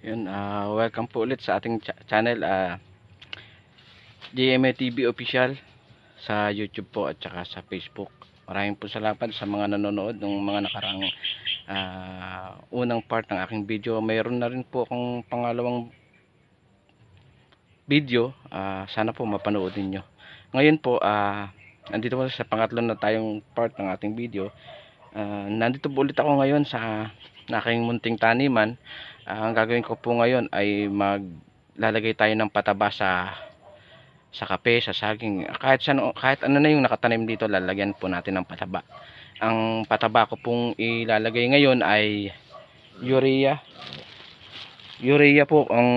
Yun, welcome po ulit sa ating channel, GMA TV Official sa YouTube po at saka sa Facebook. Maraming po salamat sa mga nanonood ng mga nakaraang unang part ng aking video. Mayroon na rin po akong pangalawang video, sana po mapanood niyo. Ngayon po, nandito po sa pangatlo na tayong part ng ating video. Nandito po ulit ako ngayon sa aking munting taniman. Ang gagawin ko po ngayon ay maglalagay tayo ng pataba sa kape, sa saging, kahit ano na yung nakatanim dito, lalagyan po natin ng pataba. Ang pataba ko pong ilalagay ngayon ay urea po ang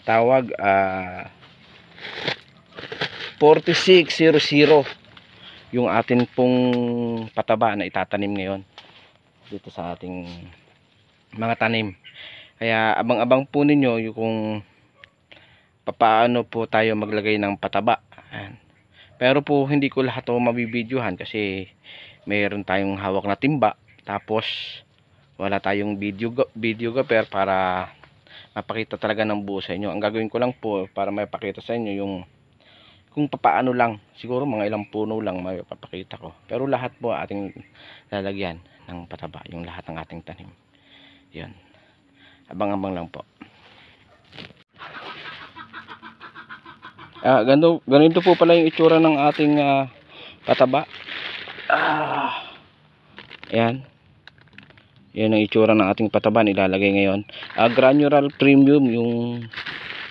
tawag, 4600 yung atin pong pataba na itatanim ngayon dito sa ating mga tanim. Kaya abang-abang po ninyo yung kung paano po tayo maglagay ng pataba. Ayan. Pero po hindi ko lahat ito mabibidyohan kasi mayroon tayong hawak na timba, tapos wala tayong videographer para mapakita talaga ng buo sa inyo. Ang gagawin ko lang po para mapakita sa inyo yung kung paano lang, siguro mga ilang puno lang mapapakita ko. Pero lahat po ating lalagyan ng pataba, yung lahat ng ating tanim. Yun. Abang-abang lang po. Ganito po pala yung itsura ng ating pataba. Ayan. Yan ang itsura ng ating pataba nilalagay ngayon. Granular Premium yung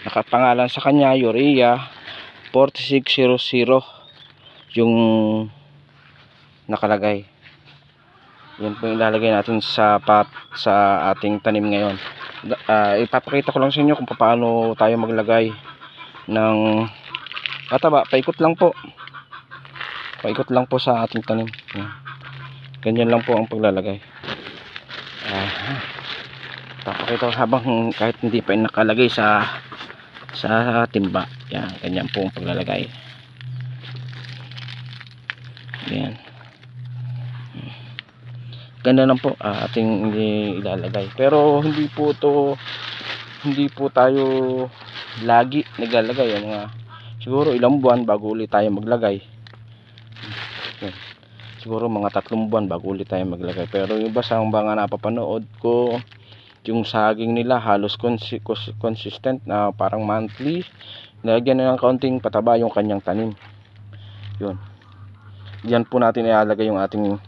nakapangalan sa kanya, urea 4600 yung nakalagay. Yan po yung ilalagay natin sa ating tanim ngayon. Ipapakita ko lang sa inyo kung paano tayo maglagay ng pataba. Paikot lang po sa ating tanim. Ganyan lang po ang paglalagay. Papakita ko habang kahit hindi pa nakalagay sa timba. Yan, ganyan po ang paglalagay. Yan. Ganda lang po ating ilalagay. Pero hindi po tayo lagi naglalagay. Siguro ilang buwan bago ulit tayo maglagay. Yan. Siguro mga 3 buwan bago ulit tayo maglagay. Pero yung iba sa mga napapanood ko, yung saging nila halos consistent na parang monthly, nilagyan na ng kaunting pataba yung kanyang tanim. Yun. Diyan po natin ilalagay yung ating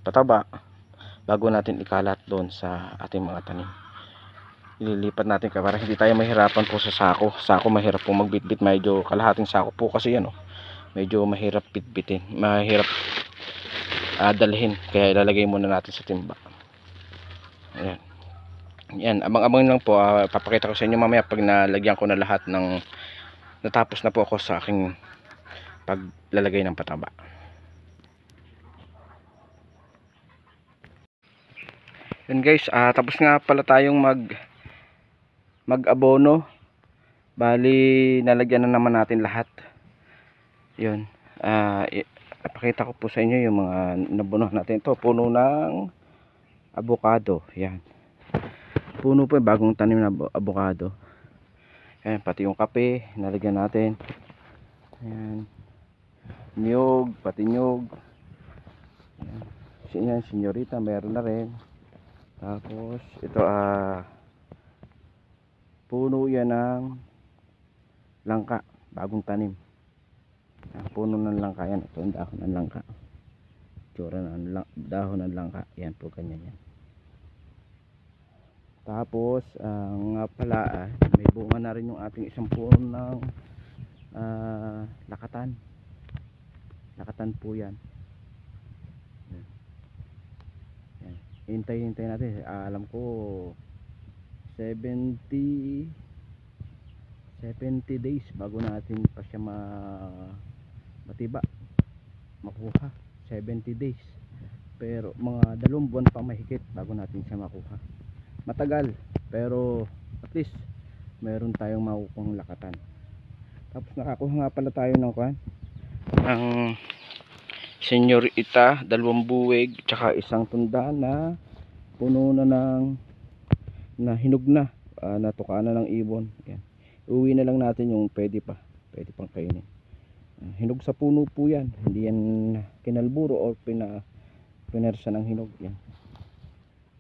pataba bago natin ikalat doon sa ating mga tanim. Ililipat natin para hindi tayo mahirapan po sa sako. Mahirap po magbitbit, medyo kalahating sako po kasi yan, medyo mahirap bitbitin, mahirap dalhin, kaya ilalagay muna natin sa timba. Ayan. Yan, abang-abang lang po. Papakita ko sa inyo mamaya pag nalagyan ko na lahat ng natapos na po ako sa aking paglalagay ng pataba. Yan guys, tapos nga pala tayong mag-abono. Bali nalagyan na naman natin lahat. Yun. Ipakita ko po sa inyo yung mga nabunuhan natin. Ito, puno ng avocado. Yan. Puno po, bagong tanim na avocado. Ayan, pati yung kape nalagyan natin. Ayan. Niyog, pati niyog. Ayan, senyorita, meron na rin. Tapos ito, puno yan ng langka, bagong tanim. Puno ng langka yan. Ito yung dahon ng langka. Tsura ng dahon ng langka. Yan po, ganyan yan. Tapos nga pala, may bunga na rin yung ating isang puno ng lakatan po yan. Hintay natin. Alam ko 70 days bago natin pa siya matiba, makuha. 70 days, pero mga 2 buwan pa mahigit bago natin siya makuha. Matagal, pero at least meron tayong makukuhang lakatan. Tapos nakakuha nga pala tayo ng senyorita, 2 buwig, tsaka isang tunda na puno na ng na hinog na, natuka na ng ibon. Yan. Uwi na lang natin yung pwede pang kainin. Hinog sa puno po yan, hindi yan kinalburo o pinersa ng hinog. Yan.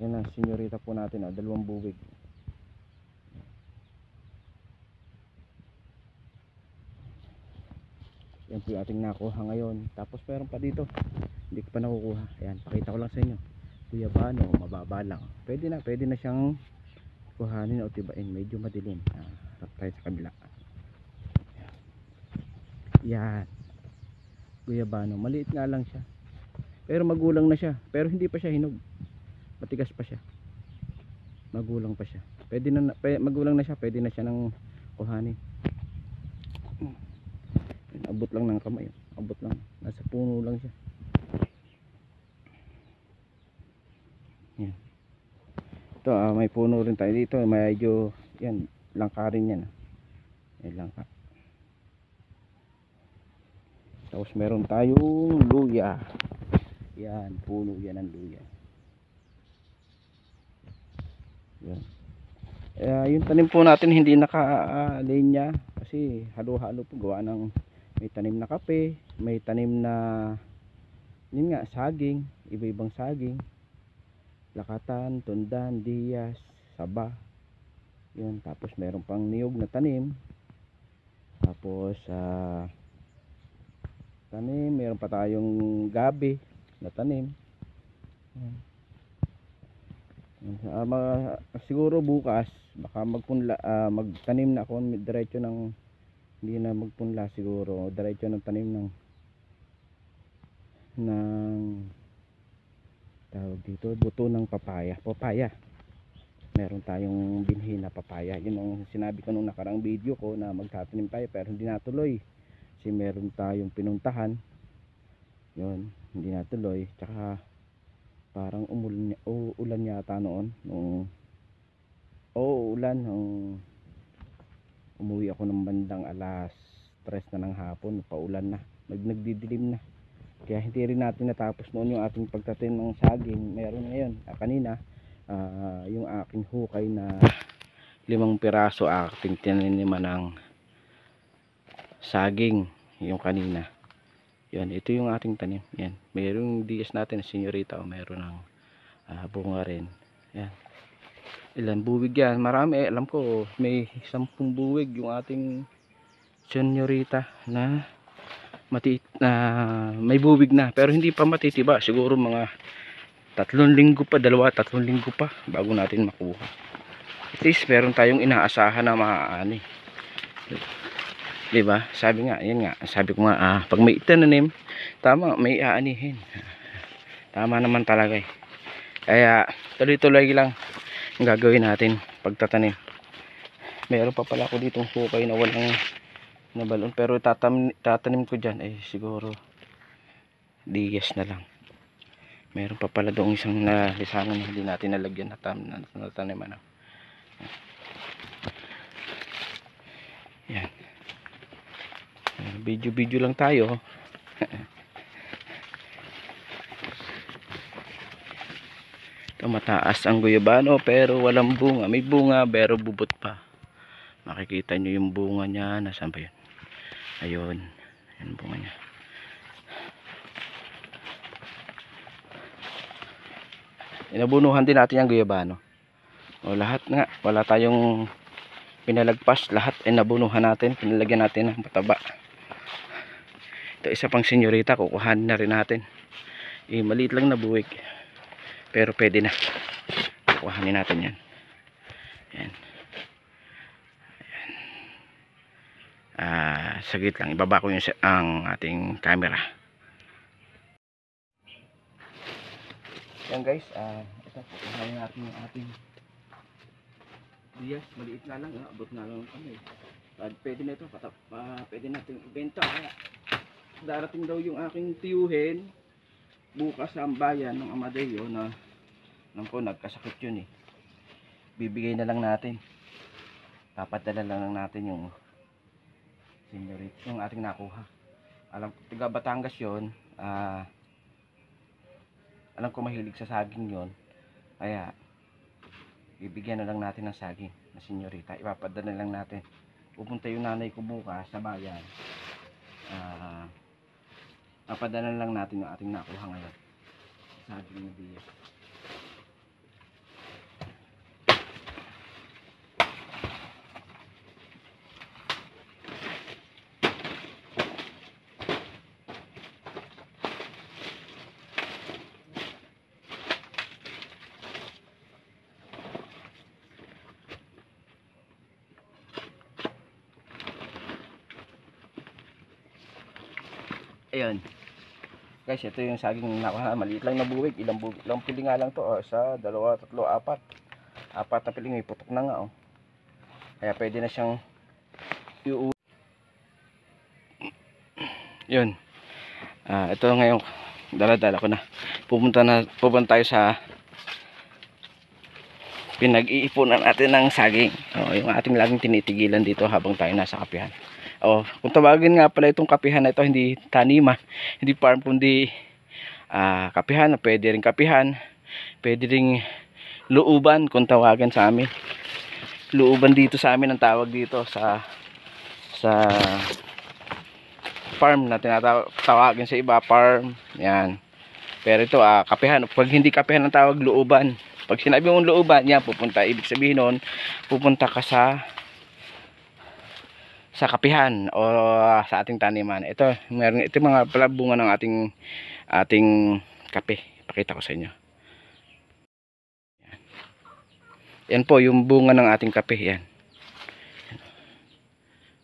Yan ang senyorita po natin, 2 buwig. Yan po yung ating nakuha ngayon. Tapos meron pa dito, hindi ko pa nakukuha. Ayan, pakita ko lang sa inyo. Guyabano, mababa lang. Pwede na siyang kuhanin o tibain. Medyo madilim. Harap tayo sa kabila. Yan. Guyabano, maliit nga lang siya. Pero magulang na siya. Pero hindi pa siya hinog. Matigas pa siya. Magulang pa siya. Magulang na siya, pwede na siya ng kuhanin. Abot lang ng kamay, abot lang, nasa puno lang siya. Yan. Ito, may puno rin tayo dito, medyo yan, langka rin yan. Yan, langka. Tapos meron tayong luya. Yan, puno yan ng luya. Yan. Yung tanim po natin hindi naka-linya kasi halo-halo po, gawa ng may tanim na kape, may tanim na yun nga, saging, iba-ibang saging, lakatan, tundan, diyas, saba. Yun, tapos meron pang niyog na tanim. Tapos tanim, meron pa tayong gabi na tanim. Yan. Siguro bukas baka magtanim na ako diretso ng, hindi na magpunla siguro, diretso ng tanim ng tawag dito, buto ng papaya. Meron tayong binhi na papaya. Yun ang sinabi ko nung nakarang video ko na magtatanim tayo pero hindi natuloy kasi meron tayong pinuntahan. Yun, hindi natuloy. Tsaka parang ulan yata noon ulan nung umuwi ako ng bandang alas 3 na ng hapon, paulan na, nagdidilim na, kaya hindi rin natin natapos noon yung ating pagtatanim ng saging. Meron ngayon, kanina yung aking hukay na 5 piraso aking tinaniman ng saging yung kanina. Yan, ito yung ating tanim. Yan, mayroong diyas natin, senyorita, o meron ng bunga rin. Yan. Ilan buwig yan? Marami. Alam ko may 10 buwig yung ating senyorita na may buwig na. Pero hindi pa matitiba. Siguro mga 3 linggo pa, 2-3 linggo pa bago natin makuha. At least meron tayong inaasahan na maaani. Diba? Sabi nga, yan nga, sabi ko nga, pag may itanim, tama, may aanihin. Tama naman talaga eh. Kaya tuloy-tuloy lang ang gagawin natin pagtatanim. Meron pa pala ako ditong hukay na walang nabalon, pero tatanim ko dyan eh siguro diyas na lang. Meron pa pala doong isang nalisangan na hindi natin nalagyan na taniman. Yan. Video lang tayo. Ito, mataas ang guyabano pero walang bunga. May bunga pero bubot pa. Makikita nyo yung bunga niya. Nasaan ba yun? Ayun. Ayun bunga niya. Inabunuhan din natin yung guyabano. O lahat nga. Wala tayong pinalagpas. Lahat ay nabunuhan natin. Pinalagyan natin ng pataba. Ito, isa pang senyorita, kukuhanin na rin natin. Maliit lang na buwig pero pwede na, kukuhanin natin yan. Yan. Saglit lang, ibaba ko ang ating camera. Yan guys, ito, kukuhanin natin yung ating diyas. Maliit nga lang, abot nga lang kami. Pwede na ito, pwede natin ibenta. Darating daw yung aking tiyuhin bukas sa bayan ng Amadeo na nagkasakit yun eh. Bibigay na lang natin, papadala lang natin yung senyorit, yung ating nakuha. Alam ko taga Batangas yun. Alam ko mahilig sa saging yun, kaya bibigyan na lang natin ng saging na senyorita. Ipapadala lang natin. Pupunta yung nanay ko bukas sa bayan. Papadala lang natin yung ating nakuha ngayon. Saging na biya. Ayun. Guys, ito yung saging nakuha. Maliit lang na buwig. Ilang pili nga lang to. Isa, dalawa, tatlo, apat. Apat na piling. May putok na nga. Kaya pwede na siyang iuwi. Yun. Ito ngayon. Dala-dala ko na. Pupunta tayo sa pinag-iipunan natin ng saging. Yung ating laging tinitigilan dito habang tayo nasa kapihan. Kung tawagin nga pala itong kapihan na ito, hindi taniman, hindi farm, kundi kapihan. Pwede rin kapihan, pwede rin looban kung tawagan sa amin. Looban dito sa amin ang tawag dito sa farm na tinatawagin sa iba, farm. Yan. Pero ito kapihan. Pag hindi kapihan ang tawag, looban. Pag sinabi mong looban, yan, ibig sabihin nun, pupunta ka sa kapihan o sa ating taniman. Ito mga pala bunga ng ating kape. Pakita ko sa inyo. Yan po yung bunga ng ating kape.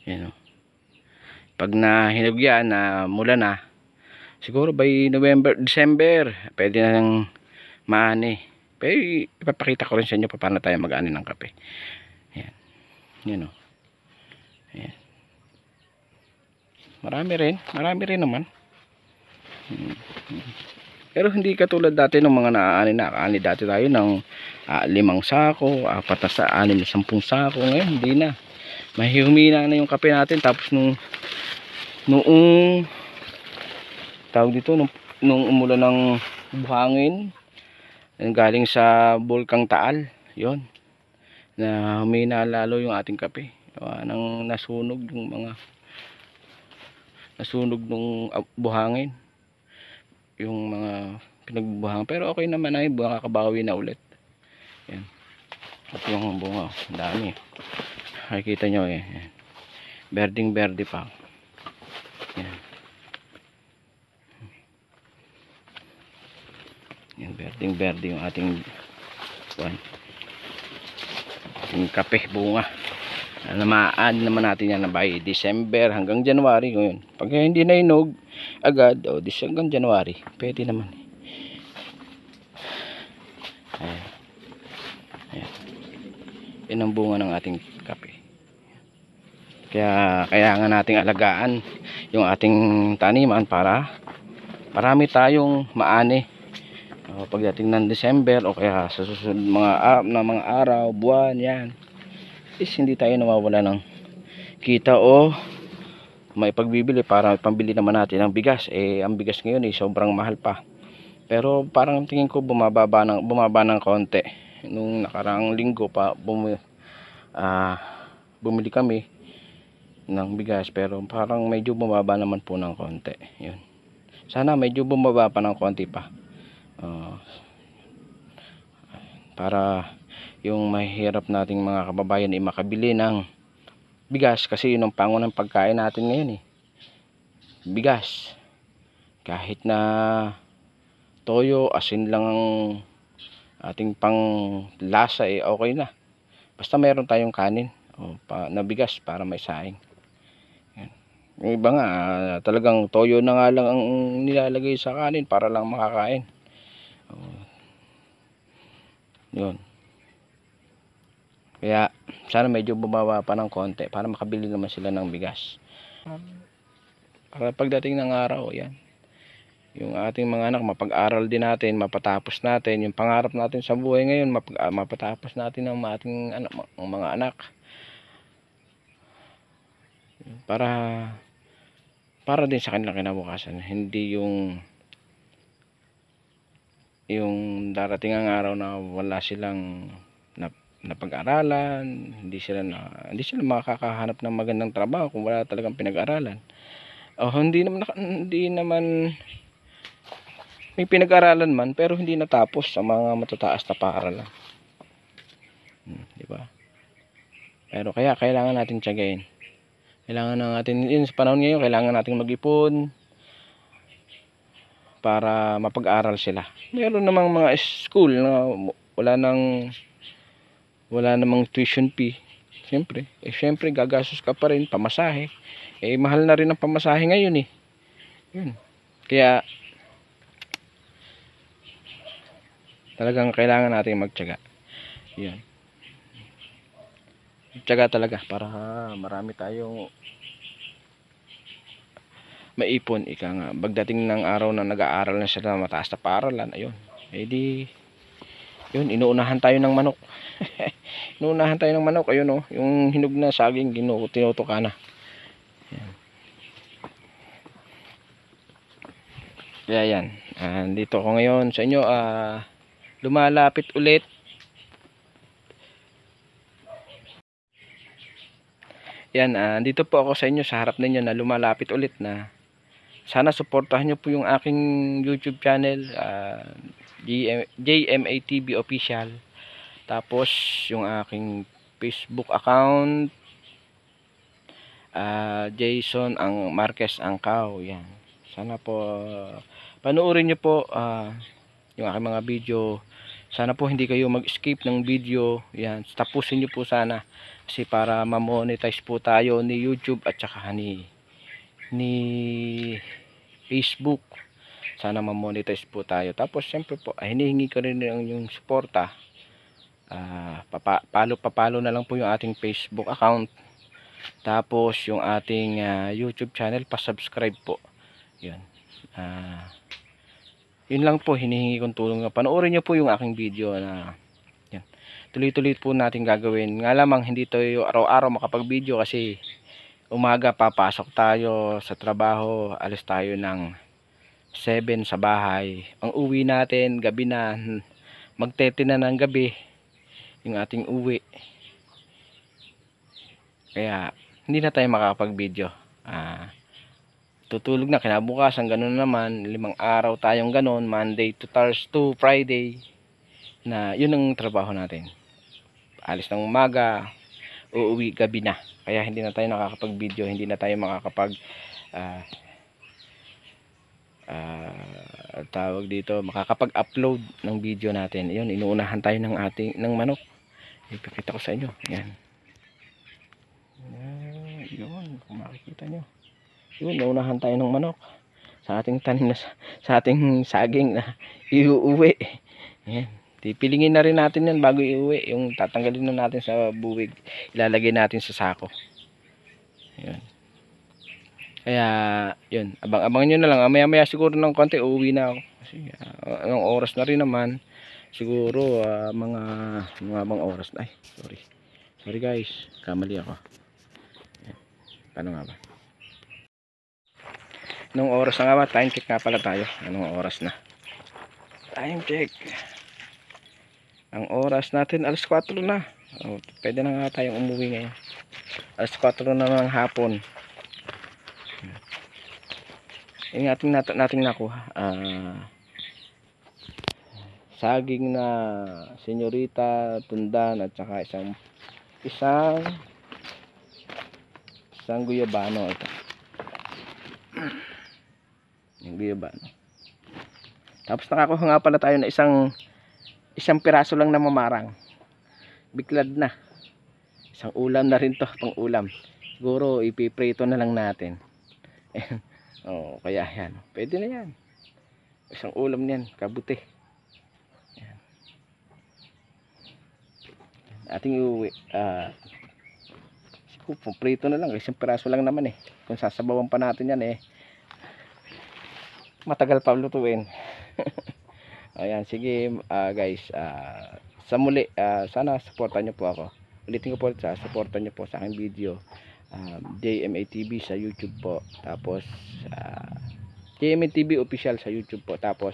Yan. Pag nahinog yan, mula na, siguro by November, December, pwede na nang maani. Pero ipapakita ko rin sa inyo paano tayo mag-ani ng kape. Yan. Yan. Yan. Marami rin naman. Pero hindi katulad dati ng mga nakaani dati tayo ng 5 sako, 4 sa 6 na 10 sako. Ngayon hindi na. Mahihumina na yung kape natin. Tapos noong tawag dito, nung umulan ng buhangin galing sa Bulkang Taal, yon, na humina lalo yung ating kape. Nang nasunog nung buhangin, yung mga pinagbuhangin. Pero okay naman, ay makakabawi na ulit. Yan. At yung bunga, ang dami. Nakikita nyo yan. Berding berde pa. Yan. Yan, berding berde yung ating kape, bunga. Namaan naman natin yan na by December hanggang January ngayon. Pag hindi na inog agad, hanggang January, pwede naman. Ayan. Ayan. Yan ang bunga ng ating kape. Kaya nga nating alagaan yung ating taniman para marami tayong maani pagdating ng December o kaya sa susunod mga araw, buwan, yan. Hindi tayo nawawala ng kita o may pagbibili para pambili naman natin ng bigas. Ang bigas ngayon sobrang mahal pa. Pero parang tingin ko bumaba ng konti. Nung nakaraang linggo pa bumili kami ng bigas, pero parang medyo bumaba naman po ng konti. Yun. Sana medyo bumaba pa ng konti pa. Para yung mahirap nating mga kababayan makabili ng bigas, kasi yun ang pangunang pagkain natin ngayon bigas. Kahit na toyo, asin lang ang ating pang lasa okay na, basta mayroon tayong kanin na bigas para may saing. Yan. Yung iba nga talagang toyo na nga lang ang nilalagay sa kanin para lang makakain. Yun. Kaya sana medyo bumaba pa ng konti para makabili naman sila ng bigas. Para pagdating ng araw, yan, yung ating mga anak mapag-aral din natin, mapatapos natin yung pangarap natin sa buhay ngayon, mapatapos natin ang ating mga anak. Para din sa kanilang kinabukasan, hindi yung darating ang araw na wala silang napag-aralan, hindi sila makakahanap ng magandang trabaho kung wala talagang pinag-aralan. O hindi naman may pinag-aralan man pero hindi natapos sa mga matataas na paaralan. Di ba? Pero kaya kailangan natin tiyagain. Kailangan natin yun sa panahon ngayon, kailangan natin mag-ipon para mapag-aral sila. Meron namang mga school na wala namang tuition fee. Siyempre gagastos ka pa rin pamasahe. Mahal na rin ang pamasahe ngayon eh. Yun. Kaya talagang kailangan natin magtiyaga. Yun. Tiyaga talaga para marami tayong maipon. Ika nga, pagdating ng araw na nag-aaral na sila mataas na paaralan, ayun. Yun, inuunahan tayo ng manok. Inuunahan tayo ng manok, ayun oh, yung hinog na saging tinutuka na. Yan. Kaya yan, dito ako ngayon sa inyo, lumalapit ulit. Yan, dito po ako sa inyo sa harap ninyo na lumalapit ulit na sana suportahan nyo po yung aking YouTube channel, JMATV Official. Tapos yung aking Facebook account, Jason ang Marquez Angkaw. Yan. Sana po panoorin nyo po yung aking mga video. Sana po hindi kayo mag-skip ng video. Yan, tapusin nyo po sana kasi para ma-monetize po tayo ni YouTube at saka ni Facebook. Sana ma-monetize po tayo. Tapos syempre po hinihingi ko rin yung suporta. Papalo na lang po yung ating Facebook account. Tapos yung ating YouTube channel, pa-subscribe po. Yun. Yun lang po hinihingi kong tulong. Panoorin nyo po yung aking video na yan. Tuloy-tuloy po natin gagawin. Nga lamang hindi tayo araw-araw makapag-video kasi umaga papasok tayo sa trabaho, alis tayo ng 7 sa bahay. Ang uwi natin gabi na, magtete na ng gabi yung ating uwi. Kaya hindi na tayo makakapag-video. Tutulog na kinabukasan, ganun naman, 5 araw tayong ganun, Monday to Thursday to Friday, na yun ang trabaho natin. Alis ng umaga, uuwi gabi na. Kaya hindi na tayo nakakapag-video, hindi na tayo makakapag tawag dito, makakapag-upload ng video natin. Yun, inuunahan tayo ng manok. Ipakita ko sa inyo. Yan. Yun, kung makikita nyo. Yun, naunahan tayo ng manok sa ating tanim sa ating saging na iuuwi. Yan. Pipilingin na rin natin yan bago iuwi. Yung tatanggalin na natin sa buwig, ilalagay natin sa sako. Yun. Kaya yun, abang-abang nyo na lang. Maya-maya siguro ng konti uuwi na ako. Kasi anong oras na rin naman. Siguro mga bang oras na. Ay, sorry guys, kamali ako. Yan. Paano nga ba? Anong oras na nga ba? Time check nga pala tayo. Anong oras na? Time check. Ang oras natin, alas 4 na. Pwede na nga tayong umuwi ngayon. Alas 4 na ng hapon. Yung nating nakuha. Saging na senyorita, tundan, at saka isang guyabano. Ito. Yung guyabano. Tapos nakakuha nga pala tayo na isang piraso lang na mamarang. Biklad na. Isang ulam na rin to, pang ulam. Siguro ipiprito na lang natin. Kaya yan. Pwede na yan. Isang ulam niyan, kabuti. Yan. Ating iuwi. Siguro prito na lang. Isang piraso lang naman eh. Kung sasabawan pa natin yan eh, matagal pa lutuin. Ayan, sige guys, sa muli, sana supportan nyo po ako. Ulitin ko po, supportan nyo po sa aking video, JMATV sa YouTube po. Tapos JMATV Official sa YouTube po. Tapos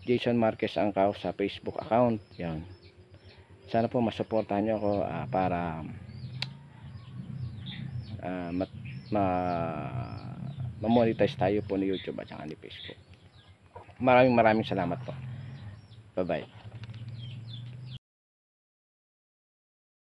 Jason Marquez Angkaw sa Facebook account. Yan. Sana po masuportahan nyo ako para ma-monetize tayo po ni YouTube at saka ni Facebook. Maraming salamat po. Bye bye.